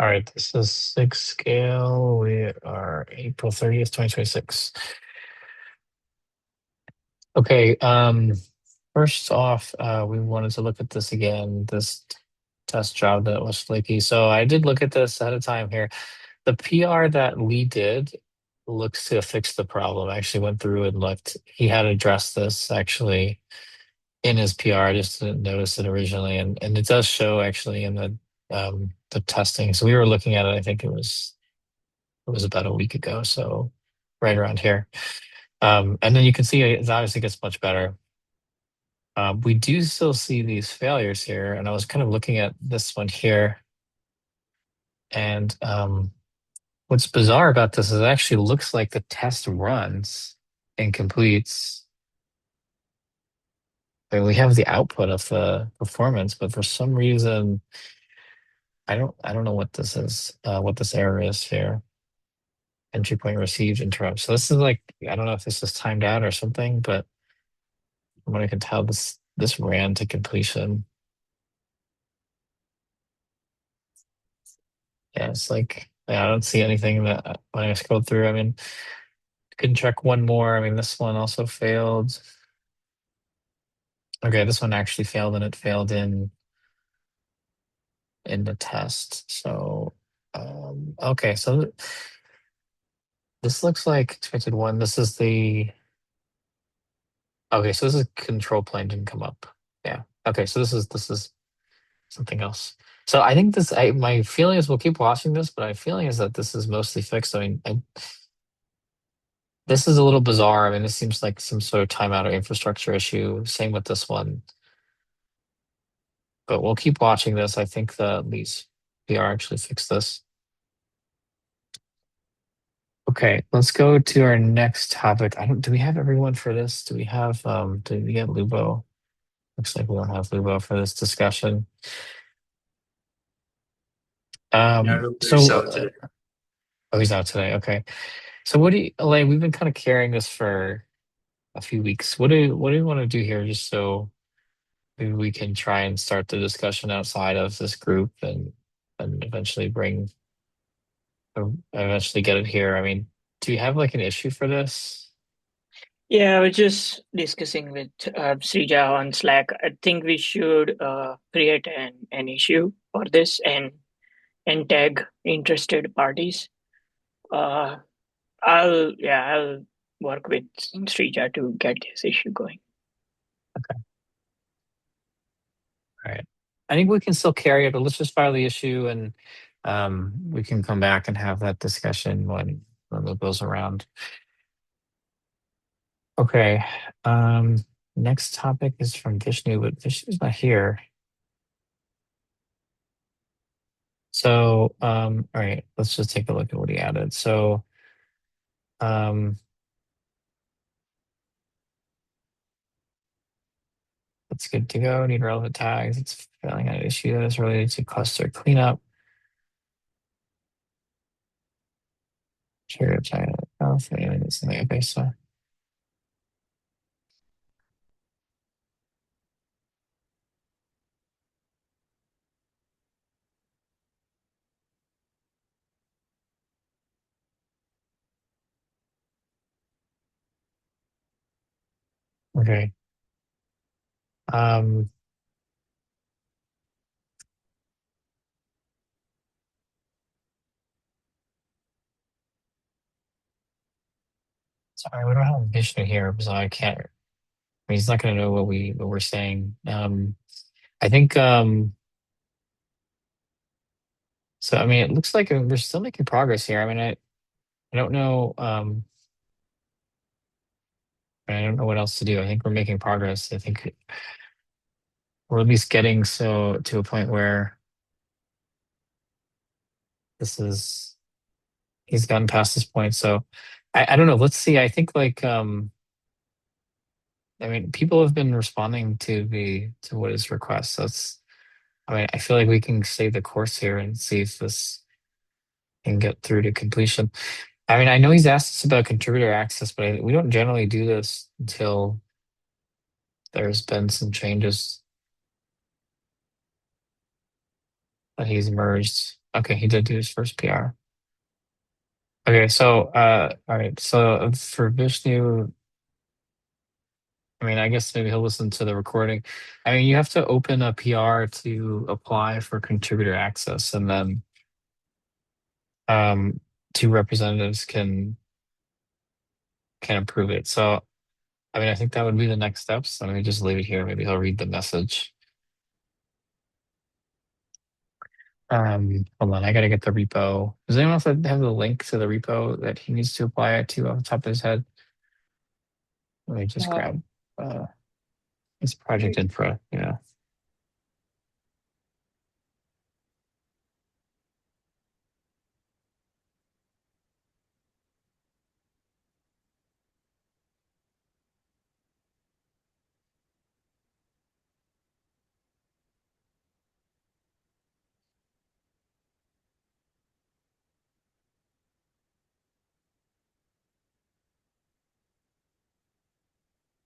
All right, this is SIG scale. We are April 30th, 2026. Okay, first off, we wanted to look at this again, this test job that was flaky. So I did look at this ahead of time here. The PR that Lee did looks to fix the problem. I actually went through and looked. He had addressed this actually in his PR. I just didn't notice it originally, and it does show actually in the testing. So we were looking at it, I think it was about a week ago, so right around here. And then you can see it obviously gets much better. We do still see these failures here, and I was kind of looking at this one here. And what's bizarre about this is it actually looks like the test runs and completes. And we have the output of the performance, but for some reason, I don't know what this is, what this error is here. Entry point received interrupt. So this is like, I don't know if this is timed out or something, but from what I can tell, this ran to completion. Yeah, it's like yeah, I don't see anything that when I scroll through. I mean, can check one more. I mean, this one also failed. Okay, this one actually failed, and it failed in the test. So, okay, so this looks like expected one. This is the okay. So this is control plane didn't come up. Yeah. Okay, so this is something else. So I think my feeling is we'll keep watching this, but my feeling is that this is mostly fixed. I mean, this is a little bizarre. I mean, this seems like some sort of timeout or infrastructure issue. Same with this one, but we'll keep watching this. I think the these PR actually fixed this. Okay, let's go to our next topic. I don't, do we have everyone for this? Do we get Lubo? Looks like we don't have Lubo for this discussion. Naruto's So, out today. oh, he's out today. Okay. So what do you, Elaine, we've been kind of carrying this for a few weeks. What do you want to do here just so maybe we can try and start the discussion outside of this group and eventually get it here. I mean, do you have like an issue for this? Yeah, I was just discussing with Srija on Slack. I think we should create an issue for this and tag interested parties. Uh, I'll work with Srija to get this issue going. Okay. All right. I think we can still carry it, but let's just file the issue and we can come back and have that discussion when the bill's around. Okay. Um, Next topic is from Vishnu, but Vishnu's not here. So, all right, let's just take a look at what he added. So, um, that's good to go. Need relevant tags. It's filling out an issue that is related to cluster cleanup. Sure, China. Oh, something. Okay, so okay. Um, Sorry, we don't have Vishnu here, so I can't. I mean, he's not going to know what we're saying. I think. So I mean, it looks like we're still making progress here. I mean, I don't know. I don't know what else to do. I think we're making progress. I think we're at least getting so to a point where this is he's gotten past this point. So I don't know. Let's see. I think like I mean, people have been responding to what his requests. That's I mean, I feel like we can stay the course here and see if this can get through to completion. I mean, I know he's asked us about contributor access, but we don't generally do this until there's been some changes that he's merged. Okay, he did do his first PR. Okay, so all right. So for Vishnu, I mean, I guess maybe he'll listen to the recording. I mean, you have to open a PR to apply for contributor access, and then um, two representatives can approve it. So, I mean, I think that would be the next steps. So let me just leave it here. Maybe he'll read the message. Hold on, I gotta get the repo. Does anyone else have the link to the repo that he needs to apply it to off the top of his head? Let me just Uh, grab his project info. Yeah.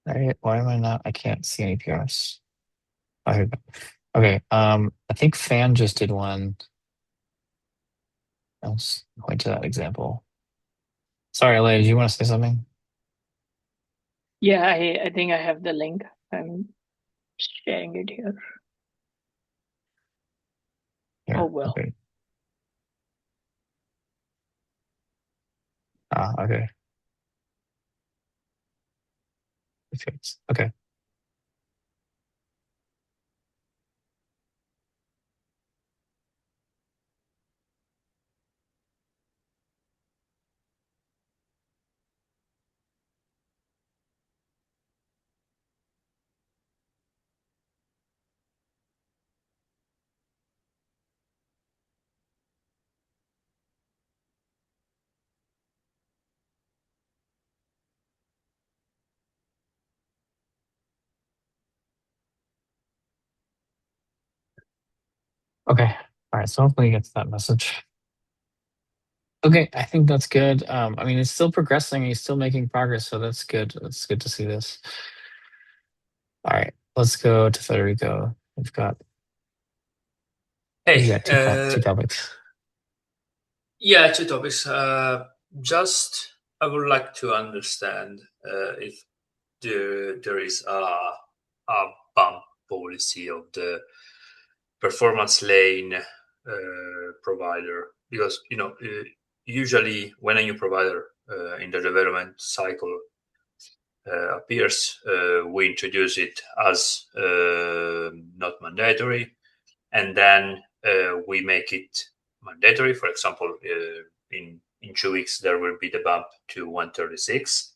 All right. Why am I not? I can't see any PRs. Oh, here we go. Okay. I think Fan just did one. Let's point to that example. Sorry, Leia, do you want to say something? yeah, I think I have the link. I'm sharing it here. Oh Here. well. Okay. Okay. Perfect. Okay. Okay. All right. So hopefully he gets that message. Okay, I think that's good. I mean, it's still progressing. He's still making progress, so that's good. It's good to see this. All right, let's go to Federico. We've Hey, got two topics. yeah, two topics. Just I would like to understand if there is a bump policy of the performance lane provider, because usually when a new provider in the development cycle appears, we introduce it as not mandatory, and then we make it mandatory. For example, in 2 weeks there will be the bump to 136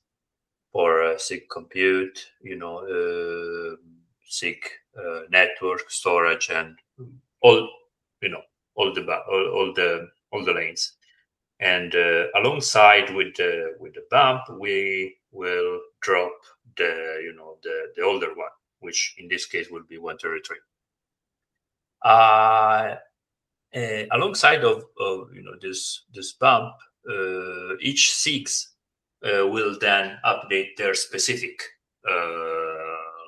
for SIG compute, SIG network storage, and all you know all the lanes. And alongside with the bump, we will drop the older one, which in this case will be 133. Alongside of this bump, each SIGs will then update their specific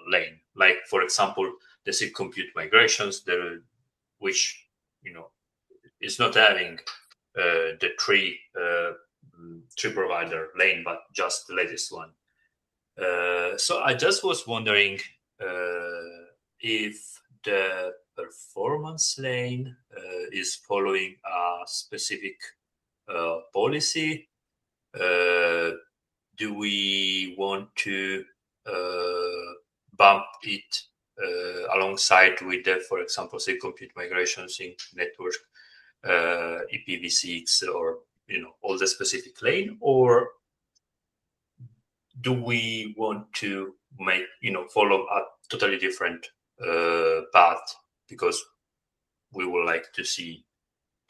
lane. Like for example, the SIG compute migrations, which you know is not having the three provider lane, but just the latest one. So I just was wondering if the performance lane is following a specific policy. Uh, do we want to bump it alongside with the, for example, say compute migrations in network IPv6 or all the specific lane, or do we want to make follow a totally different path because we would like to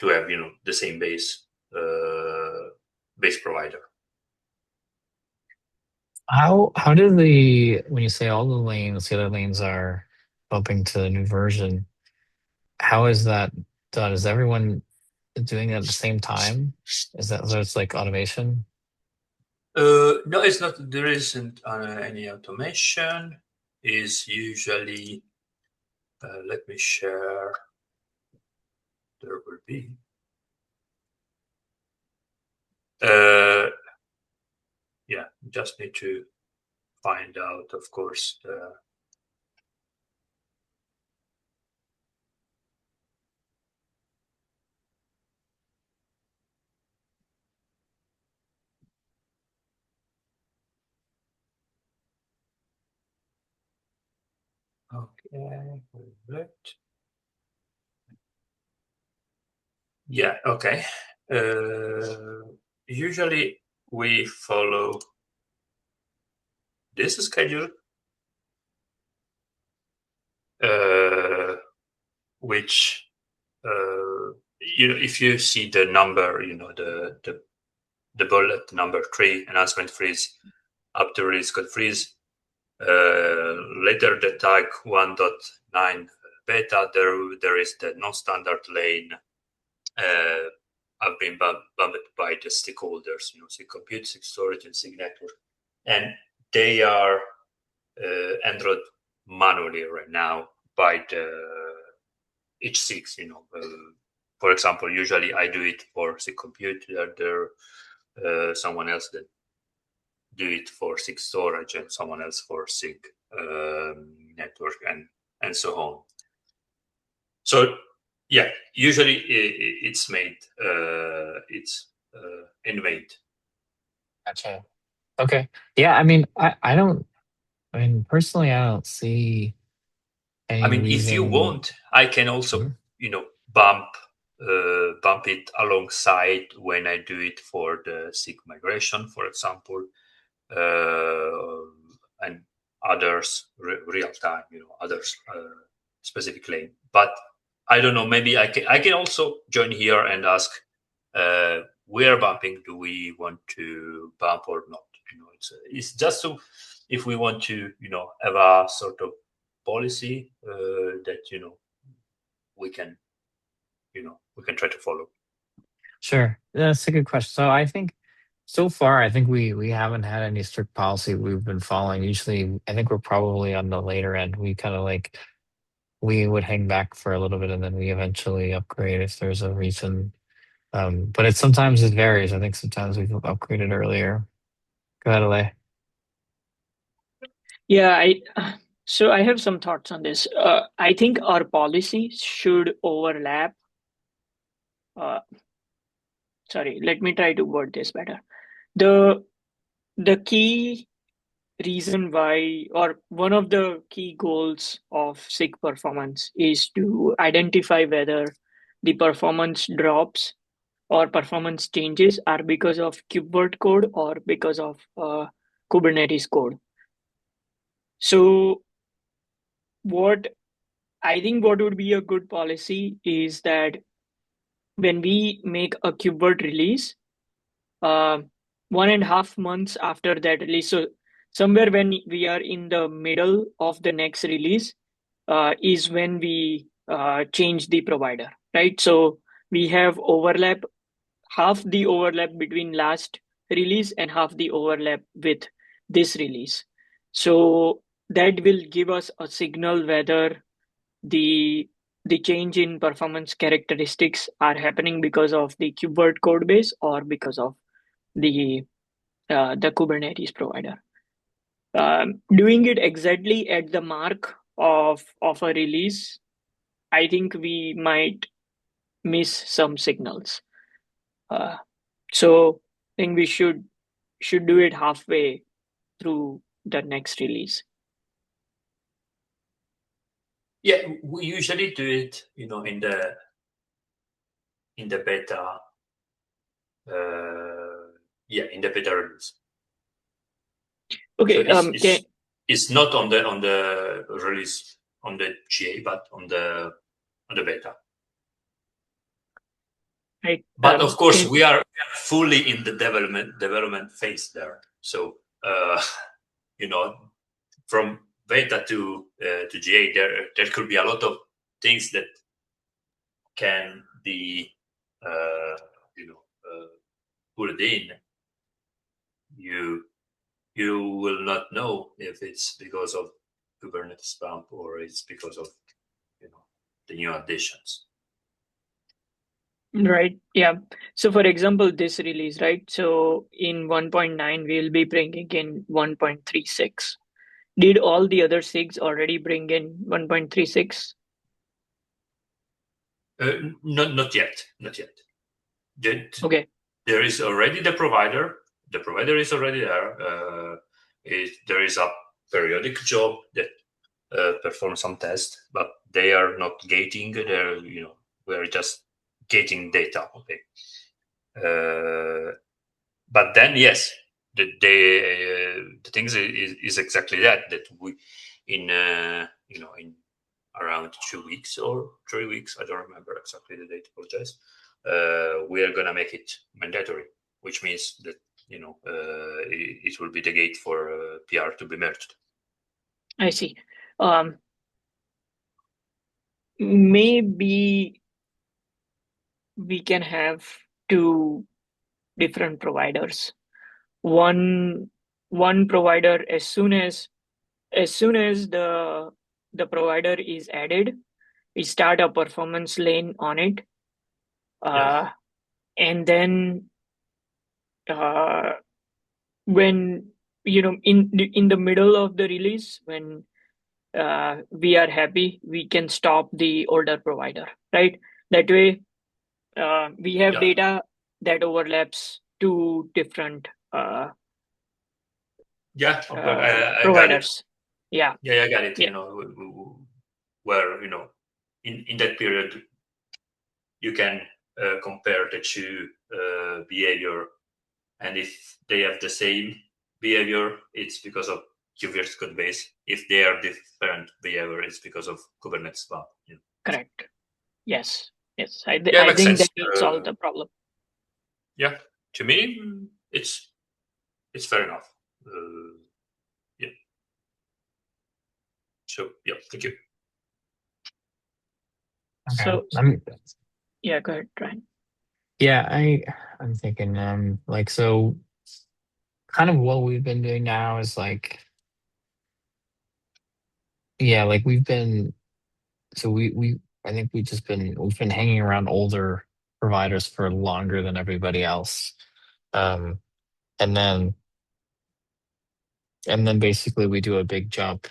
have the same base provider. How do the when you say all the other lanes are bumping to the new version? How is that done? Is everyone doing it at the same time? Is that so? It's like automation. No, it's not. There isn't any automation. Is usually let me share. There will be. Yeah, just need to find out, of course. Okay, right. Yeah, okay. Usually we follow this schedule, which if you see the number, the bullet number 3, announcement freeze up to release code freeze. Later the tag 1.9 beta, there is the non-standard lane. Have been bumped by the stakeholders, SIG compute, SIG storage, and SIG network, and they are entered manually right now by the each SIGs. For example, usually I do it for SIG compute. There someone else that do it for SIG storage, and someone else for SIG network, and so on. So yeah, usually it's made. It's inmate. Gotcha. Okay. Yeah, I mean, personally, I don't see any If you reason. want, I can also, Mhm. bump it alongside when I do it for the SIG migration, for example, and others real time, others specific lane. But I don't know. Maybe I can also join here and ask, where bumping do we want to bump or not? It's just to, if we want to, have a sort of policy that we can we can try to follow. Sure. That's a good question. So I think so far, I think we haven't had any strict policy we've been following. Usually, I think we're probably on the later end. We kind of like we would hang back for a little bit and then we eventually upgrade if there's a reason. But it varies. I think sometimes we've upgraded earlier. Go ahead, Ale. Yeah, so I have some thoughts on this. I think our policy should overlap. Uh, Sorry, let me try to word this better. The the key reason why, or one of the key goals of SIG performance is to identify whether the performance drops or performance changes are because of KubeVirt code or because of Kubernetes code. So what I think what would be a good policy is that when we make a KubeVirt release, uh, 1.5 months after that release, so somewhere when we are in the middle of the next release, is when we change the provider, right? So we have overlap, half the overlap between last release and half the overlap with this release. So that will give us a signal whether the the change in performance characteristics are happening because of the KubeVirt code base or because of the Kubernetes provider. Doing it exactly at the mark of a release, I think we might miss some signals. Uh, so I think we should do it halfway through the next release. Yeah, we usually do it, in the beta. In the beta release. So Okay. it's not on the release on the GA, but on the beta. Right. But of course, we are fully in the development phase there. So from beta to GA, there could be a lot of things that can be put in. You will not know if it's because of Kubernetes bump, or it's because of the new additions. Right. Yeah. So for example, this release, right? So in 1.9, we'll be bringing in 1.36. Did all the other SIGs already bring in 1.36? Not yet, not yet. Okay. There is already the provider. The provider is already there. There is a periodic job that perform some tests, but they are not gating. They're we're just gating data. Okay. Uh, but then yes, the things is exactly that we in in around 2 weeks or 3 weeks. I don't remember exactly the date. Apologize. We are gonna make it mandatory, which means that it will be the gate for PR to be merged. I see. Um, Maybe we can have two different providers. One one provider as soon as the provider is added, we start a performance lane on it, Yeah, uh, and then uh, when in the middle of the release, when we are happy, we can stop the older provider, right? That way, we have yeah, data that overlaps two different yeah. Okay, I got it. providers. Yeah, Yeah, I got it. yeah, Where in that period you can compare the two behavior, and if they have the same behavior, it's because of Kubernetes code base. If they are different behavior, it's because of Kubernetes bump. correct. Yes, yes. Yeah, it I makes think that sense. will solve the problem. Yeah, to me, it's fair enough. Yeah. So yeah, thank you. Okay. So I'm yeah, go ahead, Ryan. yeah, I'm thinking like so kind of what we've been doing now is like yeah, like we've been so we I think we've been hanging around older providers for longer than everybody else. Um and then basically we do a big jump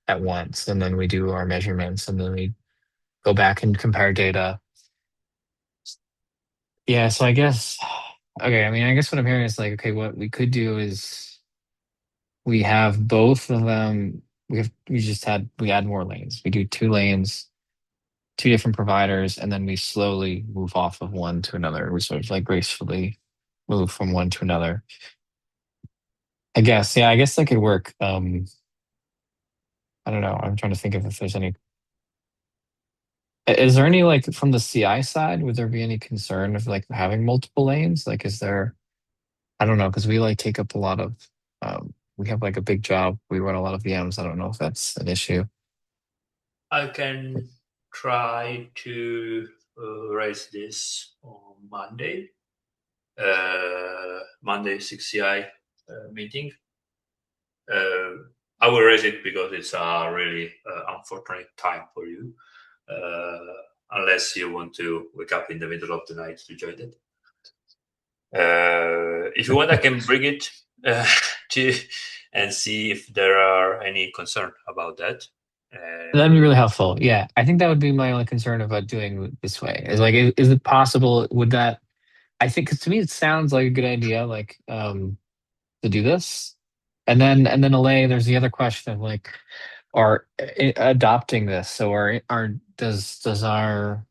at once and then we do our measurements and then we go back and compare data. Yeah, so I guess okay, I mean I guess what I'm hearing is like okay, what we could do is we have both of them. We add more lanes. We do two lanes, two different providers, and then we slowly move off of one to another. We sort of like gracefully move from one to another. I guess, yeah, I guess that could work. I don't know. I'm trying to think of if there's any. Is there any like from the CI side? Would there be any concern of like having multiple lanes? Like, is there? I don't know because we like take up a lot of. We have like a big job. We run a lot of VMs. I don't know if that's an issue. I can try to raise this on Monday. Monday 6CI meeting. I will raise it because it's a really unfortunate time for you, unless you want to wake up in the middle of the night to join it. If you want, I can bring it to and see if there are any concern about that. That'd be really helpful. Yeah, I think that would be my only concern about doing it this way. Is like, is it possible? Would that? I think because to me it sounds like a good idea, like to do this, and then LA. There's the other question of like, are adopting this. So are does our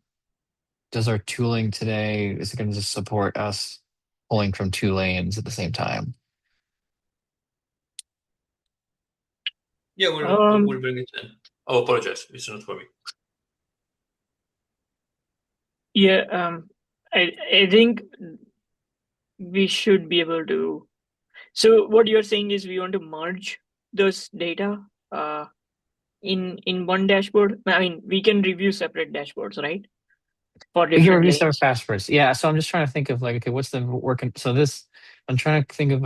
tooling today is it going to just support us pulling from two lanes at the same time? Yeah, we'll bring it in. Oh, apologize. It's not for me. Yeah, I think we should be able to. So what you're saying is we want to merge those data uh, in one dashboard. I mean, we can review separate dashboards, right, for We can different review our lanes. passwords. Yeah, so I'm just trying to think of like, okay, what's the working? So this, I'm trying to think of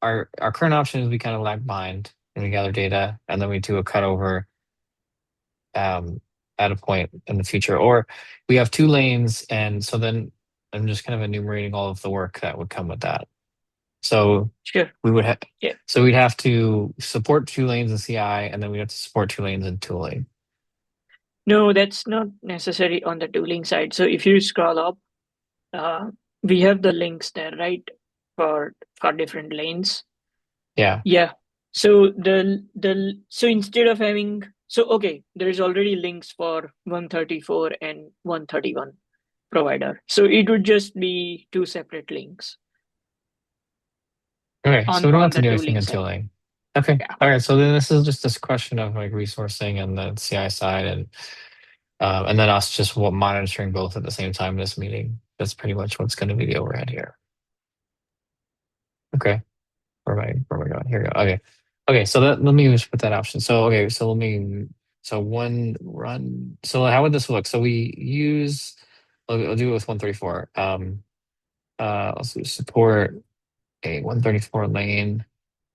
our current option is we kind of lag behind and we gather data, and then we do a cutover. Um, at a point in the future, or we have two lanes, and so then I'm just kind of enumerating all of the work that would come with that. So Sure. we would have, Yeah. so we'd have to support two lanes in CI, and then we'd have to support two lanes in tooling. No, that's not necessary on the tooling side. So if you scroll up, we have the links there, right? For different lanes. Yeah. Yeah. So so instead of having, so okay, there is already links for 134 and 131 provider. So it would just be two separate links Okay, so we don't have on to the do anything tooling in side. tooling. Okay. Yeah. All right. So then this is just this question of like resourcing and the CI side, and then us just monitoring both at the same time in this meeting. That's pretty much what's going to be the overhead here. Okay. Where am I going? Here we go. Okay. Okay. So let me just put that option. So okay. So one run. So how would this look? So we use. I'll do it with 134. Let's do support a 134 lane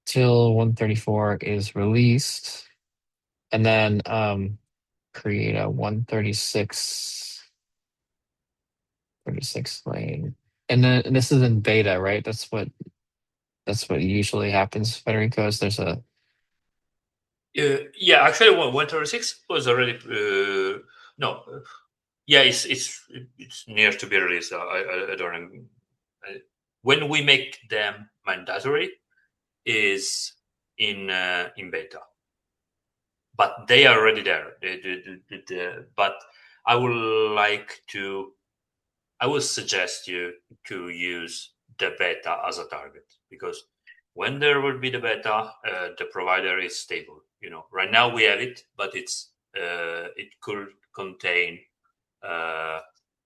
till 134 is released, and then create a 36 lane. And then and this is in beta, right? That's what usually happens, Federico, is there's a Yeah, actually, 136 was already no. Yeah, it's near to be released. I don't know. When we make them mandatory, is in beta, but they are already there. But I would like to. I would suggest you to use the beta as a target, because when there will be the beta, the provider is stable. Right now we have it, but it could contain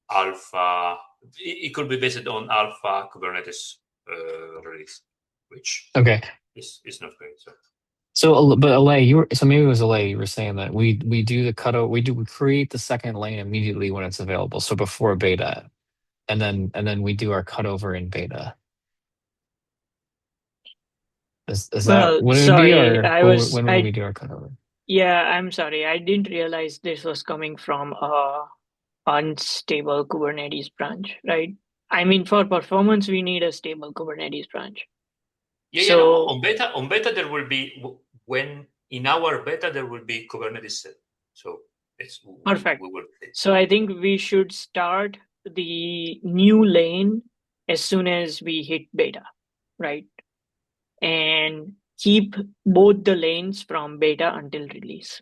alpha. It could be based on alpha Kubernetes release, which okay. is not great. But Alay, so maybe it was Alay. You were saying that we do the cutover. We create the second lane immediately when it's available. So before beta, and then we do our cutover in beta. Is that Well, what it would be, sorry, or when would we do our cutover? yeah, I'm sorry. I didn't realize this was coming from a unstable Kubernetes branch, right? I mean, for performance, we need a stable Kubernetes branch. Yeah. No, So on beta there will be, when in our beta there will be Kubernetes set. So it's perfect. we will. So I think we should start the new lane as soon as we hit beta, right? And keep both the lanes from beta until release.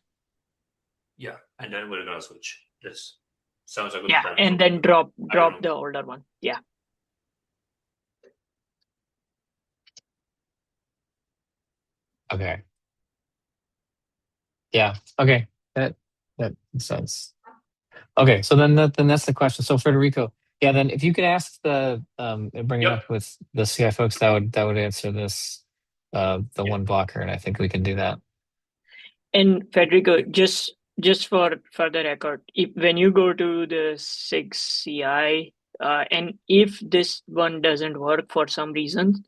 Yeah, and then we're gonna switch. This sounds a good Yeah, plan. and then drop I don't know. the older one. Yeah. Okay. Yeah. Okay. That makes sense. Okay. So then that's the question. So Federico, yeah. Then if you could ask bring it Yep. up with the CI folks, that would answer this, the one blocker, and I think we can do that. And Federico, just for the record, when you go to the SIG CI, and if this one doesn't work for some reason,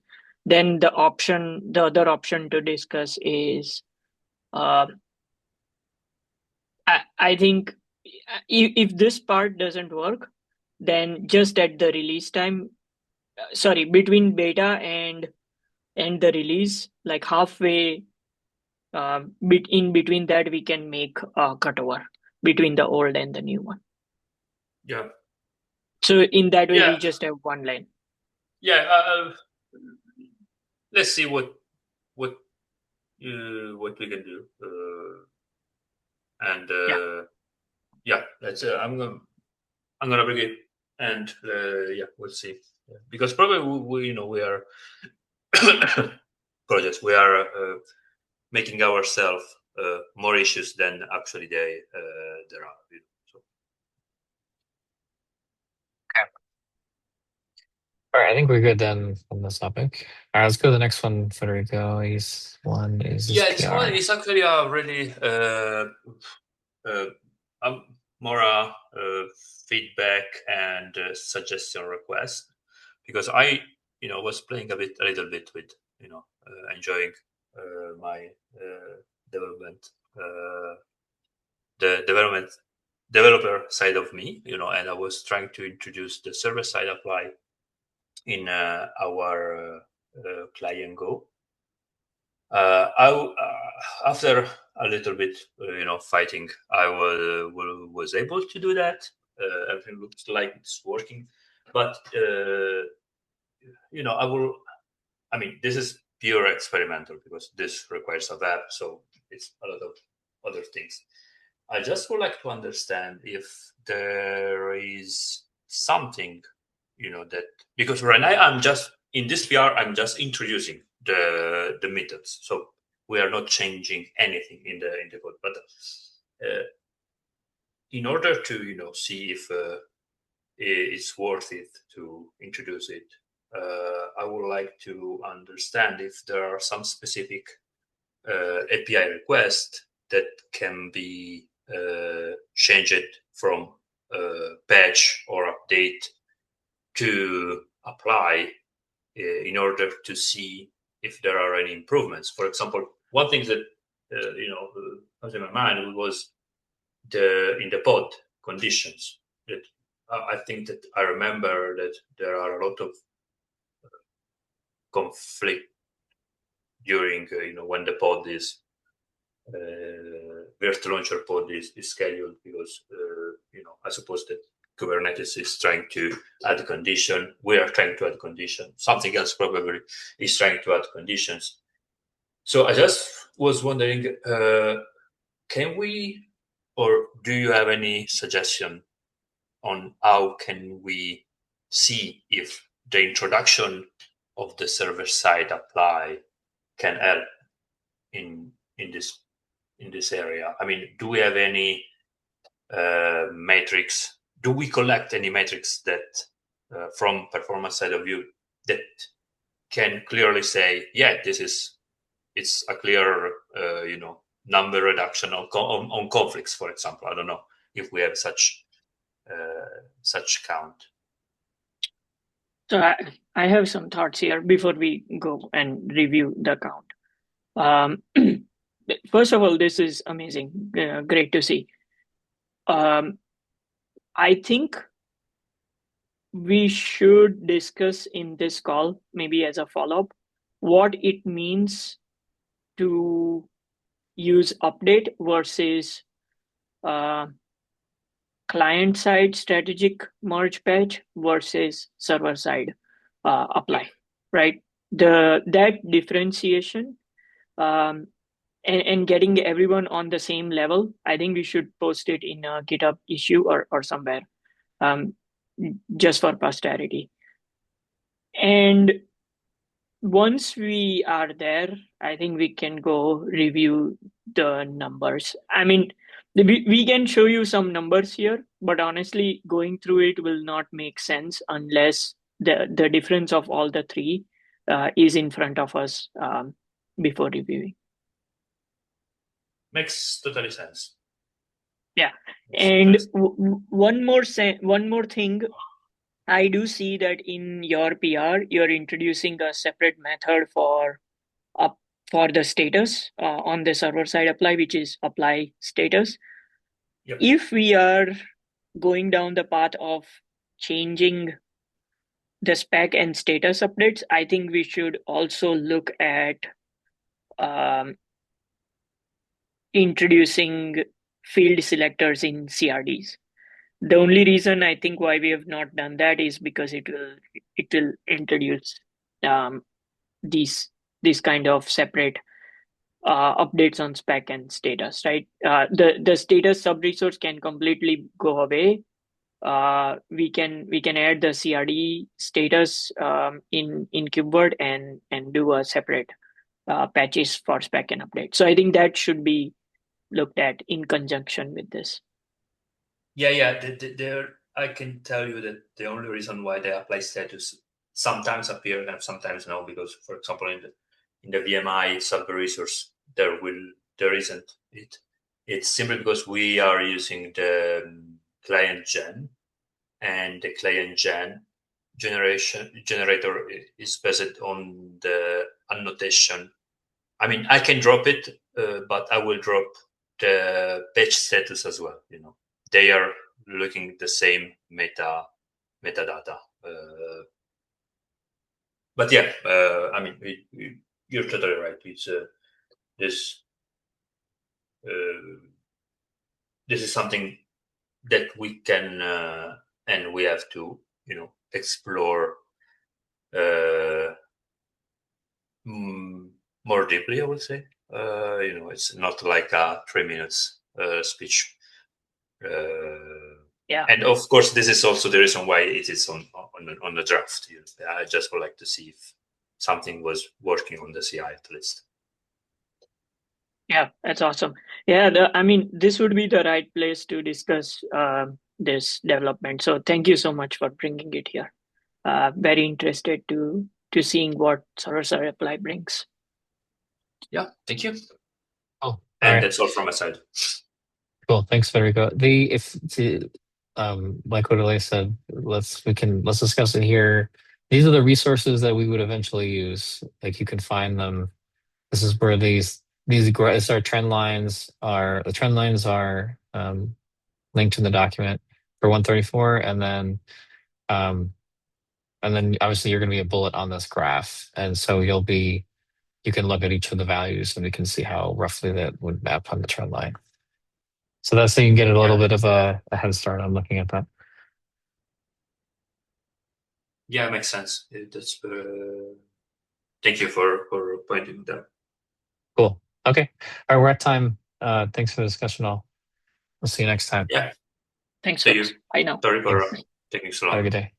then the other option to discuss is, uh, I think if this part doesn't work, then just at the release time, sorry, between beta and the release, like halfway, in between that, we can make a cutover between the old and the new one. Yeah. So in that way, Yeah. we just have one lane. Yeah. Let's see what we can do. And yeah, that's I'm gonna bring it, and yeah, we'll see. Yeah. Because probably we are projects. We are making ourselves more issues than actually there are. So. All right. I think we're good then on this topic. All right. Let's go to the next one, Federico. Is Yeah, PR. it's actually a really more feedback and suggestion request, because I was playing a little bit with enjoying my development the development developer side of me, and I was trying to introduce the server side apply in our client Go. After a little bit, fighting, I was able to do that. Everything looks like it's working, but this is pure experimental because this requires a web, so it's a lot of other things. I just would like to understand if there is something, that, because right now I'm just in this PR, I'm just introducing the methods, so we are not changing anything in the code. But in order to see if it's worth it to introduce it, I would like to understand if there are some specific API requests that can be changed from patch or update to apply in order to see if there are any improvements. For example, one thing that was in my mind was in the pod conditions. That I think that I remember that there are a lot of conflict during when the pod is virtual launcher pod is scheduled, because I suppose that Kubernetes is trying to add a condition. We are trying to add a condition. Something else probably is trying to add conditions. So I just was wondering, can we, or do you have any suggestion on how can we see if the introduction of the server-side apply can help in this area? I mean, do we have any metrics? Do we collect any metrics that from performance side of view that can clearly say, yeah, it's a clear number reduction on conflicts, for example? I don't know if we have such count. So I have some thoughts here before we go and review the count. First of all, this is amazing. Great to see. I think we should discuss in this call, maybe as a follow-up, what it means to use update versus client-side strategic merge patch versus server-side apply, right? That differentiation and getting everyone on the same level, I think we should post it in a GitHub issue or somewhere, just for posterity. And once we are there, I think we can go review the numbers. I mean, we can show you some numbers here, but honestly, going through it will not make sense unless the difference of all the three is in front of us before reviewing. Makes totally sense. Yeah, and one more thing. I do see that in your PR, you're introducing a separate method for the status on the server side apply, which is apply status. Yep. If we are going down the path of changing the spec and status updates, I think we should also look at introducing field selectors in CRDs. The only reason I think why we have not done that is because it will introduce these kind of separate updates on spec and status, right? The status sub resource can completely go away. We can add the CRD status in KubeVirt and do a separate patches for spec and update. So I think that should be looked at in conjunction with this. Yeah. I can tell you that the only reason why the apply status sometimes appear and sometimes no, because, for example, in the VMI sub resource, there isn't it. It's simply because we are using the client gen, and the client gen generator is based on the annotation. I mean, I can drop it, but I will drop the patch status as well. they are looking at the same metadata. But yeah, I mean, you're totally right. It's this this is something that we can and we have to, explore more deeply, I would say. It's not like a 3 minutes speech. Yeah. And of course, this is also the reason why it is on the draft. I just would like to see if something was working on the CI at least. Yeah, that's awesome. Yeah, I mean, this would be the right place to discuss this development. So thank you so much for bringing it here. Very interested to seeing what server-side apply brings. Yeah, thank you. Oh, all And right. that's all from my side. Cool. Thanks, Federico. Like what Elay said, let's discuss it here. These are the resources that we would eventually use. Like you can find them. This is where these are trend lines are the trend lines are linked in the document for 134, and then obviously you're going to be a bullet on this graph, and so you can look at each of the values and we can see how roughly that would map on the trend line. So that's so you can get a little bit of a head start on looking at that. Yeah, it makes sense. Thank you for pointing that. Cool. Okay. All right, we're at time. Thanks for the discussion all. We'll see you next time. Yeah. Thanks, See folks. you. Bye now. Sorry for taking so long. Have a good day.